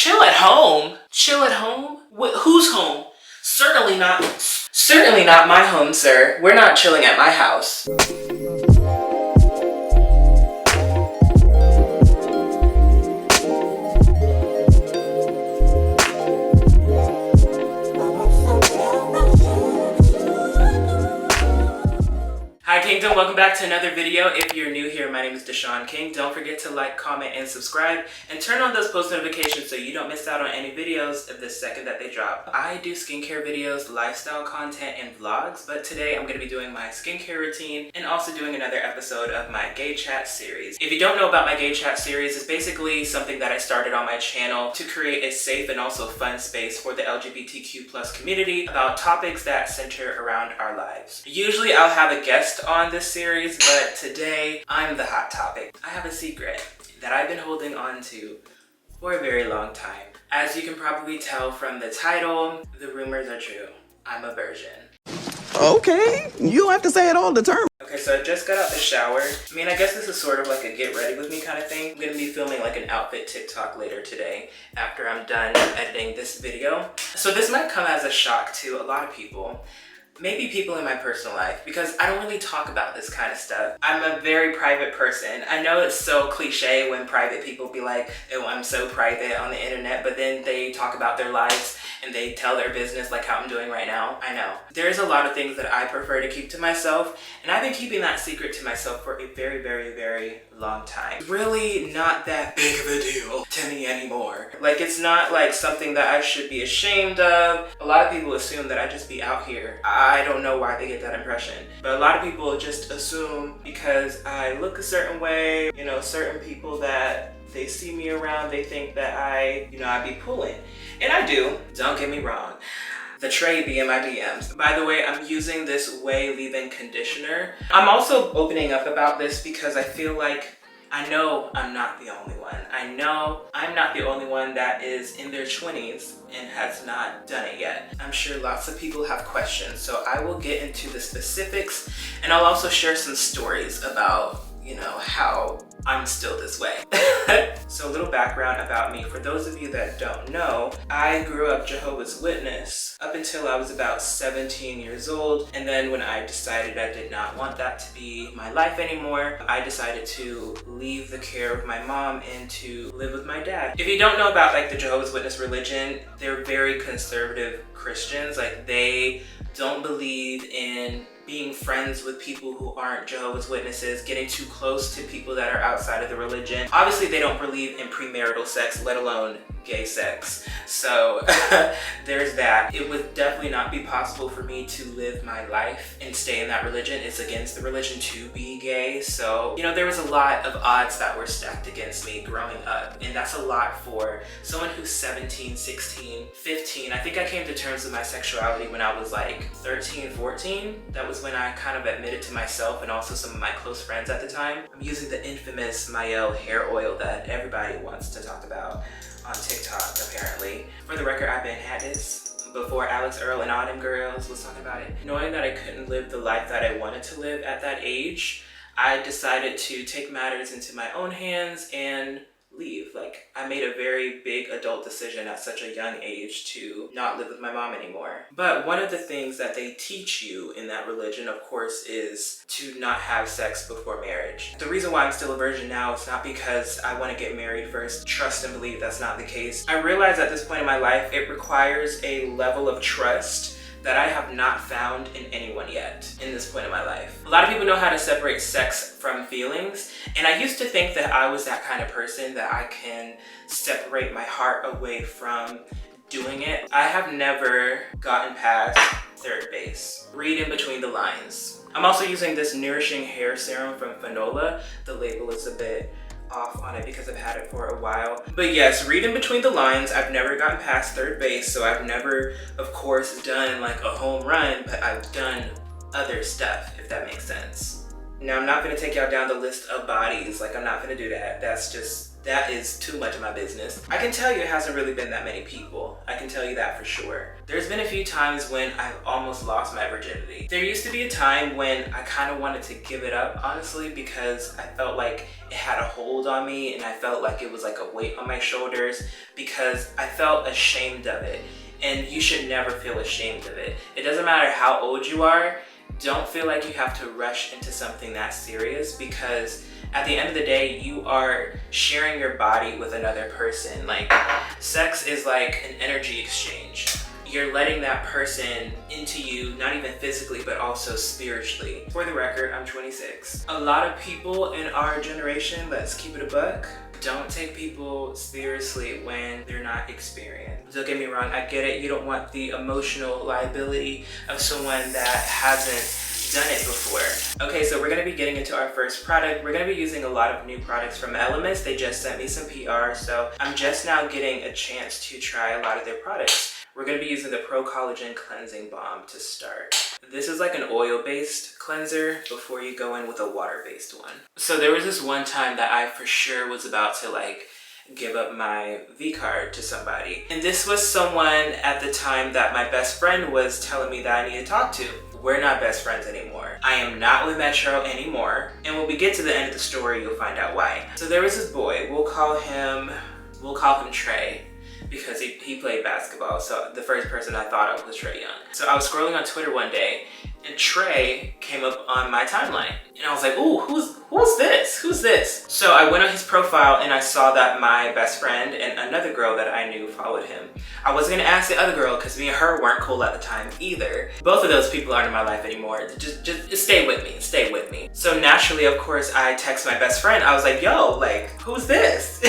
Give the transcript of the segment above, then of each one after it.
Chill at home? Chill at home? Who's home? Certainly not my home, sir. We're not chilling at my house. Hi Kingdom, welcome back to another video. If you're new here, my name is Dishon King. Don't forget to like, comment, and subscribe, and turn on those post notifications so you don't miss out on any videos the second that they drop. I do skincare videos, lifestyle content, and vlogs, but today I'm going to be doing my skincare routine and also doing another episode of my gay chat series. If you don't know about my gay chat series, it's basically something that I started on my channel to create a safe and also fun space for the LGBTQ+ community about topics that center around our lives. Usually I'll have a guest on this series, but today I'm the hot topic. I have a secret that I've been holding on to for a very long time. As you can probably tell from the title, the rumors are true. I'm a virgin. Okay, you don't have to say it all the time. Okay, so I just got out the shower. I mean, I guess this is sort of like a get ready with me kind of thing. I'm gonna be filming like an outfit TikTok later today after I'm done editing this video. So this might come as a shock to a lot of people. Maybe people in my personal life, because I don't really talk about this kind of stuff. I'm a very private person. I know it's so cliche when private people be like, oh, I'm so private on the internet, but then they talk about their lives and they tell their business like how I'm doing right now. I know. There's a lot of things that I prefer to keep to myself, and I've been keeping that secret to myself for a very, very, very long time. Really not that big of a deal to me anymore. Like, it's not like something that I should be ashamed of. A lot of people assume that I just be out here. I don't know why they get that impression, but a lot of people just assume because I look a certain way, you know, certain people that they see me around, they think that I be pulling. And I do, don't get me wrong. The tray be in my DMs. By the way, I'm using this Way leave-in conditioner. I'm also opening up about this because I feel like I know I'm not the only one. I know I'm not the only one that is in their 20s and has not done it yet. I'm sure lots of people have questions, so I will get into the specifics, and I'll also share some stories about, you know, how I'm still this way. So a little background about me. For those of you that don't know, I grew up Jehovah's Witness up until I was about 17 years old. And then when I decided I did not want that to be my life anymore, I decided to leave the care of my mom and to live with my dad. If you don't know about like the Jehovah's Witness religion, they're very conservative Christians. Like, they don't believe in being friends with people who aren't Jehovah's Witnesses, getting too close to people that are outside of the religion. Obviously, they don't believe in premarital sex, let alone gay sex. So there's that. It would definitely not be possible for me to live my life and stay in that religion. It's against the religion to be gay. So, you know, there was a lot of odds that were stacked against me growing up. And that's a lot for someone who's 17, 16, 15. I think I came to terms with my sexuality when I was like 13, 14. That was when I kind of admitted to myself and also some of my close friends at the time. I'm using the infamous Mael hair oil that everybody wants to talk about on TikTok, apparently. For the record, I've been had this before Alex Earl and all them girls was talking about it. Knowing that I couldn't live the life that I wanted to live at that age, I decided to take matters into my own hands and leave. Like, I made a very big adult decision at such a young age to not live with my mom anymore. But one of the things that they teach you in that religion, of course, is to not have sex before marriage. The reason why I'm still a virgin now is not because I want to get married first. Trust and believe that's not the case. I realize at this point in my life, it requires a level of trust that I have not found in anyone yet in this point in my life. A lot of people know how to separate sex from feelings, and I used to think that I was that kind of person that I can separate my heart away from doing it. I have never gotten past third base. Read in between the lines. I'm also using this nourishing hair serum from Fanola. The label is a bit off on it because I've had it for a while. But yes, read in between the lines. I've never gotten past third base, so I've never, of course, done like a home run, but I've done other stuff, if that makes sense. Now, I'm not gonna take y'all down the list of bodies. Like, I'm not gonna do that. That's that is too much of my business. I can tell you it hasn't really been that many people. I can tell you that for sure. There's been a few times when I've almost lost my virginity. There used to be a time when I kind of wanted to give it up, honestly, because I felt like it had a hold on me and I felt like it was like a weight on my shoulders because I felt ashamed of it. And you should never feel ashamed of it. It doesn't matter how old you are, don't feel like you have to rush into something that serious because at the end of the day, you are sharing your body with another person. Like, sex is like an energy exchange. You're letting that person into you, not even physically, but also spiritually. For the record, I'm 26. A lot of people in our generation, let's keep it a buck, don't take people seriously when they're not experienced. Don't get me wrong, I get it. You don't want the emotional liability of someone that hasn't done it before. Okay, so we're gonna be getting into our first product. We're gonna be using a lot of new products from Elements. They just sent me some PR, so I'm just now getting a chance to try a lot of their products. We're gonna be using the Pro Collagen Cleansing Balm to start. This is like an oil-based cleanser before you go in with a water-based one. So there was this one time that I for sure was about to like give up my V-card to somebody. And this was someone at the time that my best friend was telling me that I need to talk to. We're not best friends anymore. I am not with Metro anymore. And when we get to the end of the story, you'll find out why. So there was this boy, we'll call him Trey, because he played basketball. So the first person I thought of was Trey Young. So I was scrolling on Twitter one day and Trey came up on my timeline. And I was like, ooh, who's this? Who's this? So I went on his profile and I saw that my best friend and another girl that I knew followed him. I wasn't gonna ask the other girl because me and her weren't cool at the time either. Both of those people aren't in my life anymore. Just stay with me, stay with me. So naturally, of course, I text my best friend. I was like, yo, like, who's this?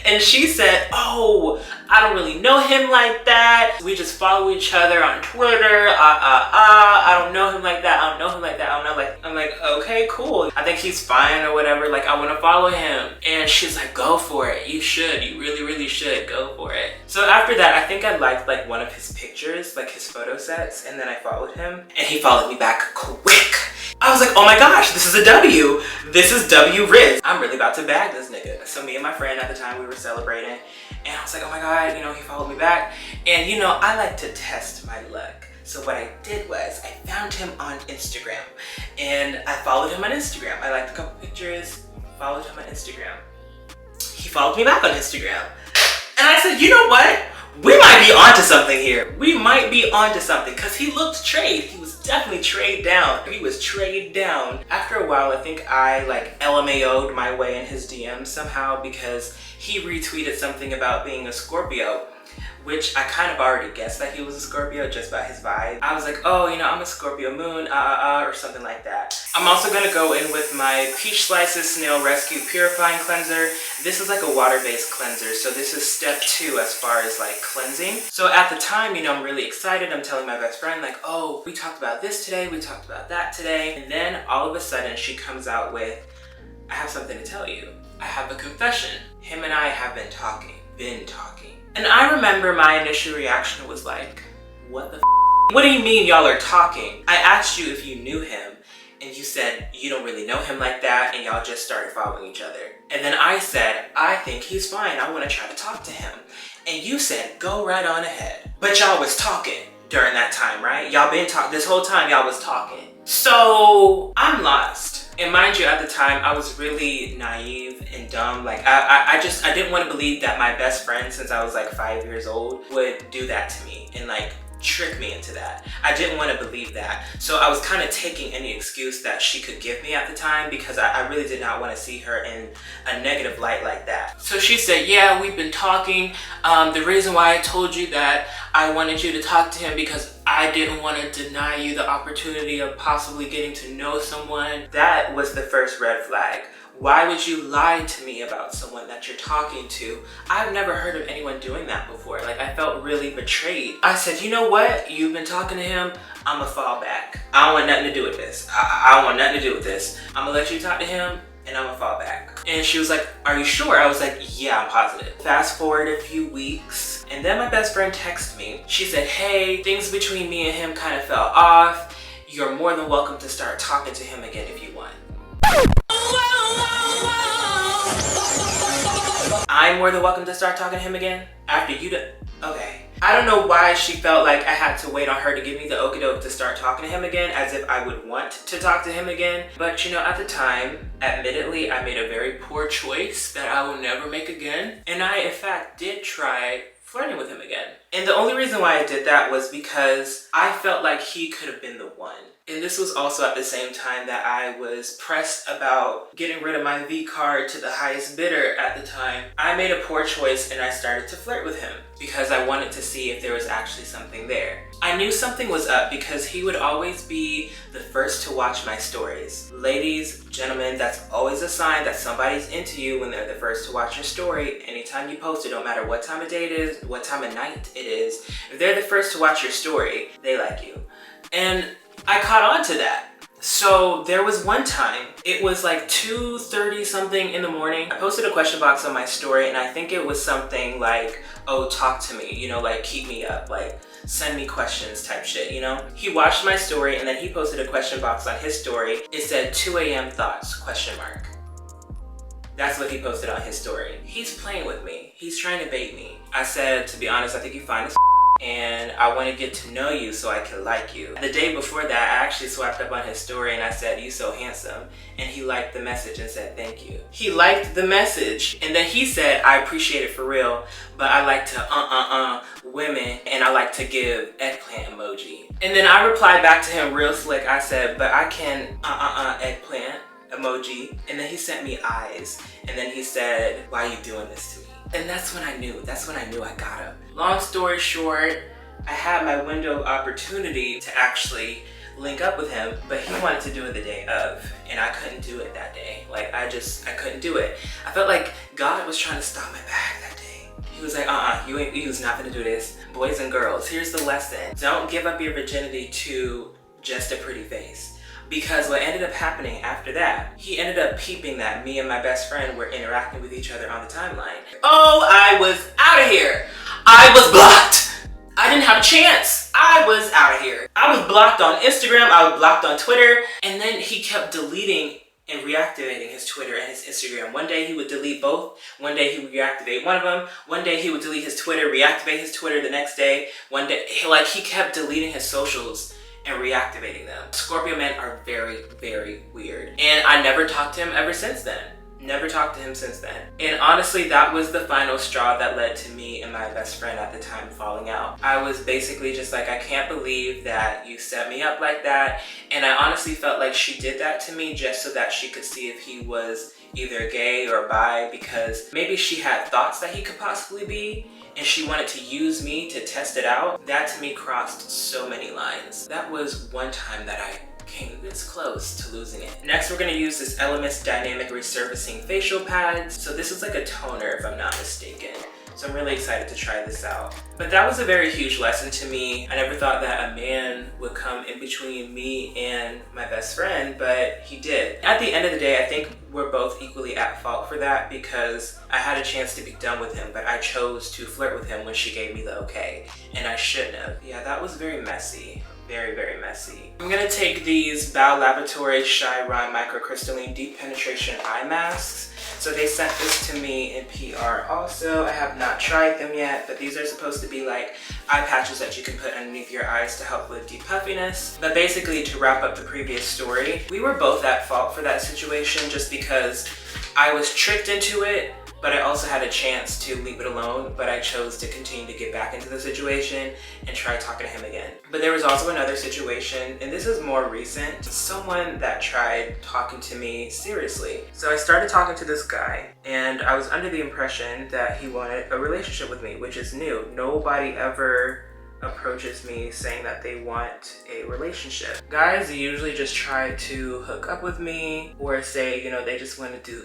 And she said, oh, I don't really know him like that. We just follow each other on Twitter. I don't know him like that. I don't know him like that. I don't know. Like, I'm like, okay, cool. I think he's fine or whatever. Like, I want to follow him. And she's like, go for it. You should. You really, really should go for it. So after that, I think I liked like one of his pictures, like his photo sets, and then I followed him, and he followed me back quick. I was like, oh my gosh, this is a W. This is W Riz. I'm really about to bag this nigga. So me and my friend at the time, we were celebrating, and I was like, oh my God, you know, he followed me back. And you know, I like to test my luck. So what I did was I found him on Instagram and I followed him on Instagram. I liked a couple pictures, followed him on Instagram. He followed me back on Instagram. And I said, you know what? We might be onto something here. We might be onto something because he looked trade. He was definitely trade down. He was trade down. After a while, I think I like LMAO'd my way in his DMs somehow because he retweeted something about being a Scorpio, which I kind of already guessed that he was a Scorpio just by his vibe. I was like, oh, you know, I'm a Scorpio moon, or something like that. I'm also gonna go in with my Peach Slices Snail Rescue Purifying Cleanser. This is like a water-based cleanser, so this is step 2 as far as like cleansing. So at the time, you know, I'm really excited. I'm telling my best friend like, oh, we talked about this today, we talked about that today. And then all of a sudden she comes out with, I have something to tell you. I have a confession. Him and I have been talking. And I remember my initial reaction was like, what the f***? What do you mean y'all are talking? I asked you if you knew him and you said you don't really know him like that and y'all just started following each other. And then I said, I think he's fine. I want to try to talk to him. And you said, go right on ahead. But y'all was talking during that time, right? Y'all been talking, this whole time y'all was talking. So I'm lost. And mind you, at the time, I was really naive and dumb. Like, I didn't want to believe that my best friend, since I was like 5 years old, would do that to me and like trick me into that. I didn't want to believe that. So I was kind of taking any excuse that she could give me at the time because I really did not want to see her in a negative light like that. So she said, yeah, we've been talking. The reason why I told you that I wanted you to talk to him because I didn't want to deny you the opportunity of possibly getting to know someone. That was the first red flag. Why would you lie to me about someone that you're talking to? I've never heard of anyone doing that before. Like, I felt really betrayed. I said, you know what? You've been talking to him. I'ma fall back. I don't want nothing to do with this. I don't want nothing to do with this. I'ma let you talk to him and I'ma fall back. And she was like, are you sure? I was like, yeah, I'm positive. Fast forward a few weeks, and then my best friend texted me. She said, hey, things between me and him kind of fell off. You're more than welcome to start talking to him again if you want. I'm more than welcome to start talking to him again after you do. Okay. I don't know why she felt like I had to wait on her to give me the okie doke to start talking to him again, as if I would want to talk to him again. But you know, at the time, admittedly, I made a very poor choice that I will never make again. And I, in fact, did try flirting with him again. And the only reason why I did that was because I felt like he could have been the one. And this was also at the same time that I was pressed about getting rid of my V card to the highest bidder at the time. I made a poor choice and I started to flirt with him because I wanted to see if there was actually something there. I knew something was up because he would always be the first to watch my stories. Ladies, gentlemen, that's always a sign that somebody's into you when they're the first to watch your story. Anytime you post it, no matter what time of day it is, what time of night it is, if they're the first to watch your story, they like you. And I caught on to that. So there was one time, it was like 2:30 something in the morning. I posted a question box on my story and I think it was something like, oh, talk to me, you know, like keep me up, like send me questions type shit, you know? He watched my story and then he posted a question box on his story. It said 2 a.m. thoughts, question mark. That's what he posted on his story. He's playing with me. He's trying to bait me. I said, to be honest, I think you fine as and I want to get to know you so I can like you. The day before that, I actually swiped up on his story and I said, you so handsome. And he liked the message and said, thank you. He liked the message. And then he said, I appreciate it for real, but I like to women and I like to give eggplant emoji. And then I replied back to him real slick. I said, but I can eggplant emoji. And then he sent me eyes. And then he said, why are you doing this to me? And that's when I knew I got him. Long story short, I had my window of opportunity to actually link up with him, but he wanted to do it the day of, and I couldn't do it that day. Like, I couldn't do it. I felt like God was trying to stop my bag that day. He was like, you was not gonna do this. Boys and girls, here's the lesson. Don't give up your virginity to just a pretty face. Because what ended up happening after that, he ended up peeping that me and my best friend were interacting with each other on the timeline. Oh, I was out of here. I was blocked. I didn't have a chance. I was out of here. I was blocked on Instagram. I was blocked on Twitter. And then he kept deleting and reactivating his Twitter and his Instagram. One day he would delete both. One day he would reactivate one of them. One day he would delete his Twitter, reactivate his Twitter the next day. One day, he kept deleting his socials and reactivating them. Scorpio men are very, very weird. And I never talked to him ever since then. Never talked to him since then. And honestly, that was the final straw that led to me and my best friend at the time falling out. I was basically just like, I can't believe that you set me up like that. And I honestly felt like she did that to me just so that she could see if he was either gay or bi, because maybe she had thoughts that he could possibly be and she wanted to use me to test it out. That to me crossed so many lines. That was one time that I came this close to losing it. Next, we're gonna use this Elemis Dynamic Resurfacing Facial Pads. So this is like a toner if I'm not mistaken. So I'm really excited to try this out. But that was a very huge lesson to me. I never thought that a man would come in between me and my best friend, but he did. At the end of the day, I think we're both equally at fault for that because I had a chance to be done with him, but I chose to flirt with him when she gave me the okay, and I shouldn't have. Yeah, that was very messy. Very, very messy. I'm gonna take these Bow Laboratory Shy Rhyme Microcrystalline Deep Penetration Eye Masks. So they sent this to me in PR also. I have not tried them yet, but these are supposed to be like eye patches that you can put underneath your eyes to help with deep puffiness. But basically, to wrap up the previous story, we were both at fault for that situation just because I was tricked into it, but I also had a chance to leave it alone, but I chose to continue to get back into the situation and try talking to him again. But there was also another situation, and this is more recent, someone that tried talking to me seriously. So I started talking to this guy, and I was under the impression that he wanted a relationship with me, which is new. Nobody ever approaches me saying that they want a relationship. Guys usually just try to hook up with me or say, you know, they just want to do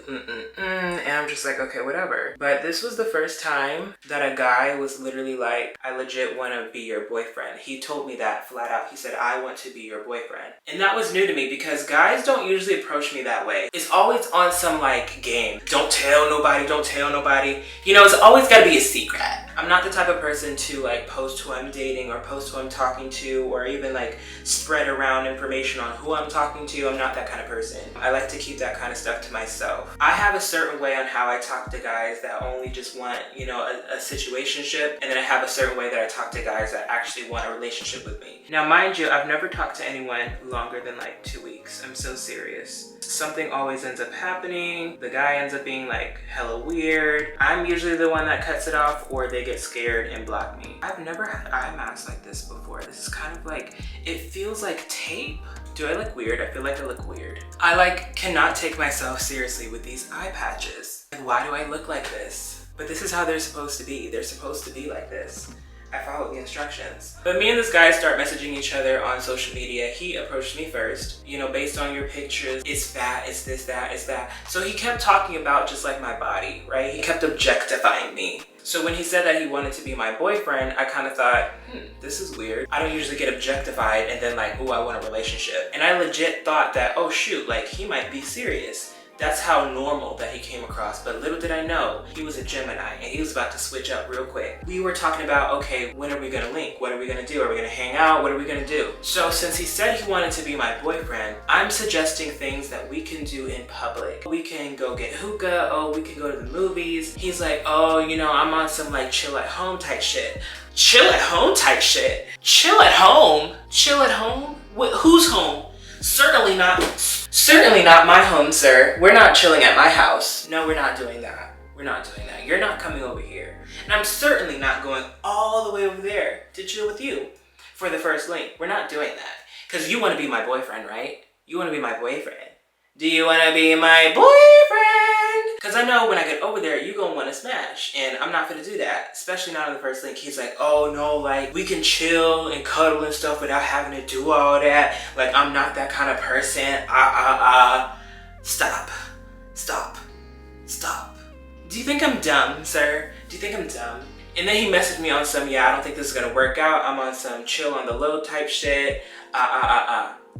and I'm just like, okay, whatever. But this was the first time that a guy was literally like, I legit want to be your boyfriend. He told me that flat out. He said, I want to be your boyfriend. And that was new to me because guys don't usually approach me that way. It's always on some like game. Don't tell nobody, don't tell nobody. You know, it's always got to be a secret. I'm not the type of person to like post who I'm dating dating or post who I'm talking to or even like spread around information on who I'm talking to. I'm not that kind of person. I like to keep that kind of stuff to myself. I have a certain way on how I talk to guys that only just want, you know, a situationship, and then I have a certain way that I talk to guys that actually want a relationship with me. Now, mind you, I've never talked to anyone longer than like 2 weeks. I'm so serious. Something always ends up happening. The guy ends up being like hella weird. I'm usually the one that cuts it off, or they get scared and block me. I've never had eye masks like this before. This is kind of like, it feels like tape. Do I look weird? I feel like I look weird. I like cannot take myself seriously with these eye patches. Like, why do I look like this? But this is how they're supposed to be. They're supposed to be like this. I followed the instructions. But me and this guy start messaging each other on social media. He approached me first. You know, based on your pictures, it's fat, it's this, that, it's that. So he kept talking about just like my body, right? He kept objectifying me. So when he said that he wanted to be my boyfriend, I kind of thought, this is weird. I don't usually get objectified and then like, oh, I want a relationship. And I legit thought that, oh shoot, like he might be serious. That's how normal that he came across, but little did I know, he was a Gemini and he was about to switch up real quick. We were talking about, okay, when are we gonna link? What are we gonna do? Are we gonna hang out? What are we gonna do? So since he said he wanted to be my boyfriend, I'm suggesting things that we can do in public. We can go get hookah, oh, we can go to the movies. He's like, oh, you know, I'm on some like chill at home type shit. Chill at home type shit? Chill at home? Chill at home? Who's home? Certainly not my home, sir. We're not chilling at my house. No, we're not doing that. We're not doing that. You're not coming over here. And I'm certainly not going all the way over there to chill with you for the first link. We're not doing that. Because you want to be my boyfriend, right? You want to be my boyfriend. Do you want to be my boyfriend? Because I know when I get over there, you're going to want to smash. And I'm not going to do that. Especially not on the first link. He's like, oh no, like we can chill and cuddle and stuff without having to do all that. Like I'm not that kind of person. Stop. Stop. Stop. Do you think I'm dumb, sir? Do you think I'm dumb? And then he messaged me on some, yeah, I don't think this is going to work out. I'm on some chill on the low type shit.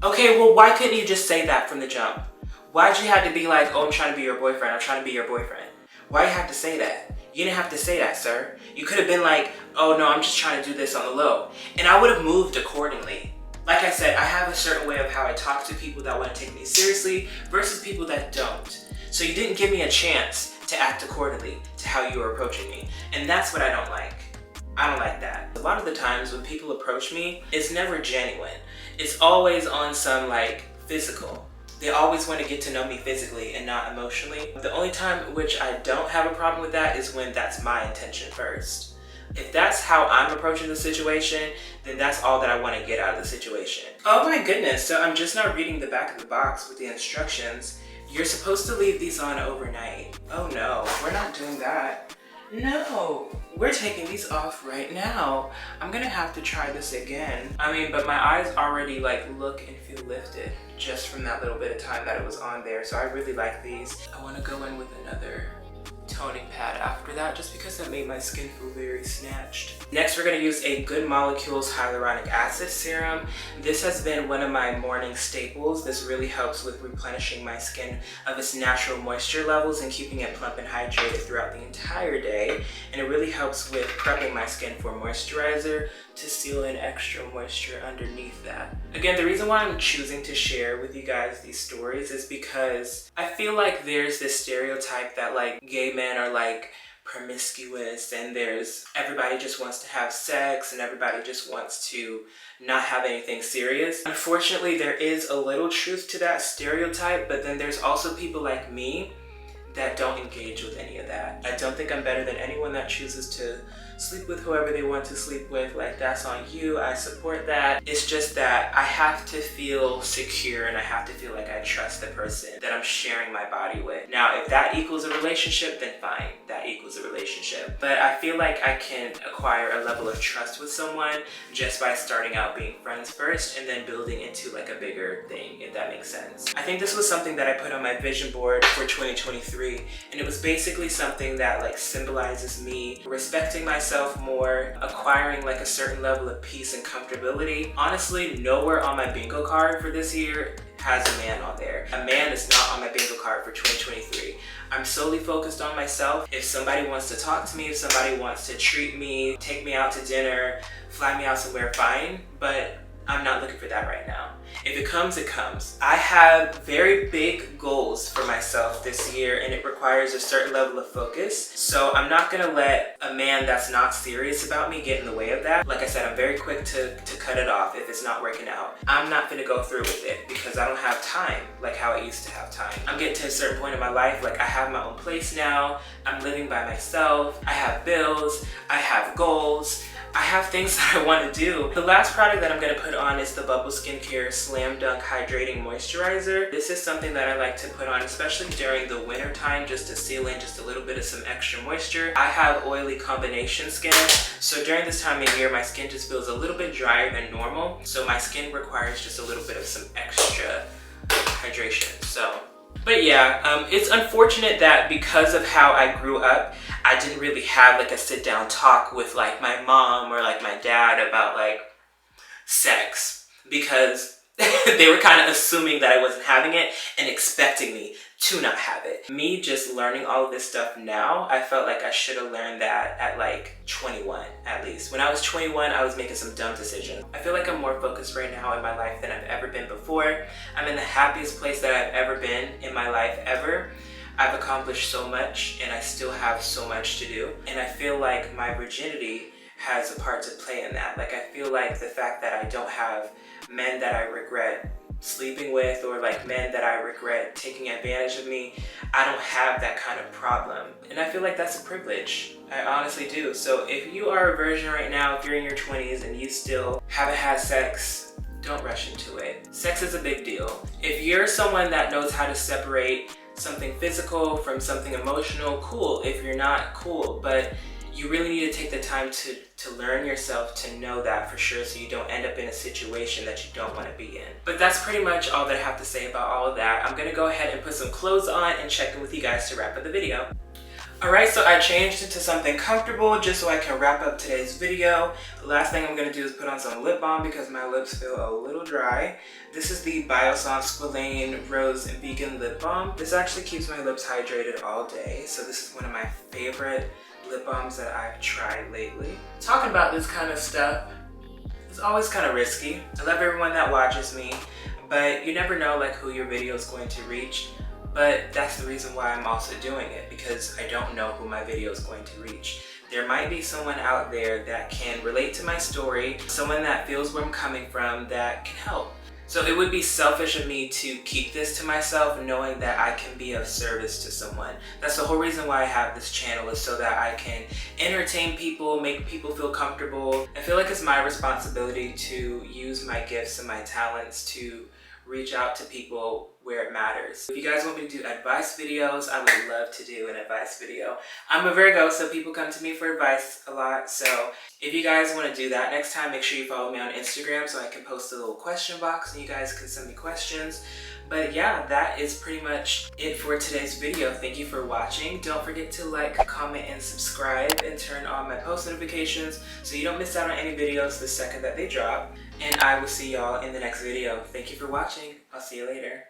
Okay, well, why couldn't you just say that from the jump? Why'd you have to be like, oh, I'm trying to be your boyfriend. I'm trying to be your boyfriend. Why you have to say that? You didn't have to say that, sir. You could have been like, oh no, I'm just trying to do this on the low. And I would have moved accordingly. Like I said, I have a certain way of how I talk to people that want to take me seriously versus people that don't. So you didn't give me a chance to act accordingly to how you were approaching me. And that's what I don't like. I don't like that. A lot of the times when people approach me, it's never genuine. It's always on some like physical. They always want to get to know me physically and not emotionally. The only time which I don't have a problem with that is when that's my intention first. If that's how I'm approaching the situation, then that's all that I want to get out of the situation. Oh my goodness, so I'm just now reading the back of the box with the instructions. You're supposed to leave these on overnight. Oh no, we're not doing that. No, we're taking these off right now. I'm gonna have to try this again. I mean, but my eyes already like look and feel lifted just from that little bit of time that it was on there. So I really like these. I wanna go in with another toning pad after that just because that made my skin feel very snatched. Next, we're gonna use a Good Molecules Hyaluronic Acid Serum. This has been one of my morning staples. This really helps with replenishing my skin of its natural moisture levels and keeping it plump and hydrated throughout the entire day. And it really helps with prepping my skin for moisturizer to seal in extra moisture underneath that. Again, the reason why I'm choosing to share with you guys these stories is because I feel like there's this stereotype that like gay men are like promiscuous and there's everybody just wants to have sex and everybody just wants to not have anything serious. Unfortunately, there is a little truth to that stereotype, but then there's also people like me that don't engage with any of that. I don't think I'm better than anyone that chooses to sleep with whoever they want to sleep with. Like, that's on you. I support that. It's just that I have to feel secure and I have to feel like I trust the person that I'm sharing my body with. Now, if that equals a relationship, then fine. That equals a relationship. But I feel like I can acquire a level of trust with someone just by starting out being friends first and then building into like a bigger thing, if that makes sense. I think this was something that I put on my vision board for 2023, and it was basically something that like symbolizes me respecting myself more, acquiring like a certain level of peace and comfortability. Honestly, nowhere on my bingo card for this year has a man on there. A man is not on my bingo card for 2023. I'm solely focused on myself. If somebody wants to talk to me, if somebody wants to treat me, take me out to dinner, fly me out somewhere, fine, but I'm not looking for that right now. If it comes, it comes. I have very big goals for myself this year, and it requires a certain level of focus. So I'm not gonna let a man that's not serious about me get in the way of that. Like I said, I'm very quick to cut it off if it's not working out. I'm not gonna go through with it because I don't have time like how I used to have time. I'm getting to a certain point in my life, like I have my own place now, I'm living by myself, I have bills, I have goals, I have things that I want to do. The last product that I'm going to put on is the Bubble Skincare Slam Dunk Hydrating Moisturizer. This is something that I like to put on, especially during the winter time, just to seal in just a little bit of some extra moisture. I have oily combination skin, so during this time of year, my skin just feels a little bit drier than normal. So my skin requires just a little bit of some extra hydration. But yeah, it's unfortunate that because of how I grew up, I didn't really have like a sit down talk with like my mom or like my dad about like sex, because they were kind of assuming that I wasn't having it and expecting me to not have it. Me just learning all of this stuff now, I felt like I should have learned that at like 21 at least. When I was 21, I was making some dumb decisions. I feel like I'm more focused right now in my life than I've ever been before. I'm in the happiest place that I've ever been in my life ever. I've accomplished so much and I still have so much to do. And I feel like my virginity has a part to play in that. Like I feel like the fact that I don't have men that I regret sleeping with or like men that I regret taking advantage of me, I don't have that kind of problem. And I feel like that's a privilege. I honestly do. So if you are a virgin right now, if you're in your 20s and you still haven't had sex, don't rush into it. Sex is a big deal. If you're someone that knows how to separate something physical from something emotional, cool. If you're not, cool. But you really need to take the time to learn yourself, to know that for sure, so you don't end up in a situation that you don't want to be in. But that's pretty much all that I have to say about all of that. I'm gonna go ahead and put some clothes on and check in with you guys to wrap up the video. Alright, so I changed into something comfortable just so I can wrap up today's video. The last thing I'm going to do is put on some lip balm because my lips feel a little dry. This is the Biossance Squalane Rose and Vegan Lip Balm. This actually keeps my lips hydrated all day, so this is one of my favorite lip balms that I've tried lately. Talking about this kind of stuff is always kind of risky. I love everyone that watches me, but you never know like who your video is going to reach. But that's the reason why I'm also doing it, because I don't know who my video is going to reach. There might be someone out there that can relate to my story, someone that feels where I'm coming from that can help. So it would be selfish of me to keep this to myself, knowing that I can be of service to someone. That's the whole reason why I have this channel, is so that I can entertain people, make people feel comfortable. I feel like it's my responsibility to use my gifts and my talents to reach out to people where it matters. If you guys want me to do advice videos, I would love to do an advice video. I'm a Virgo, so people come to me for advice a lot. So if you guys want to do that next time, make sure you follow me on Instagram so I can post a little question box and you guys can send me questions. But yeah, that is pretty much it for today's video. Thank you for watching. Don't forget to like, comment, and subscribe, and turn on my post notifications so you don't miss out on any videos the second that they drop. And I will see y'all in the next video. Thank you for watching. I'll see you later.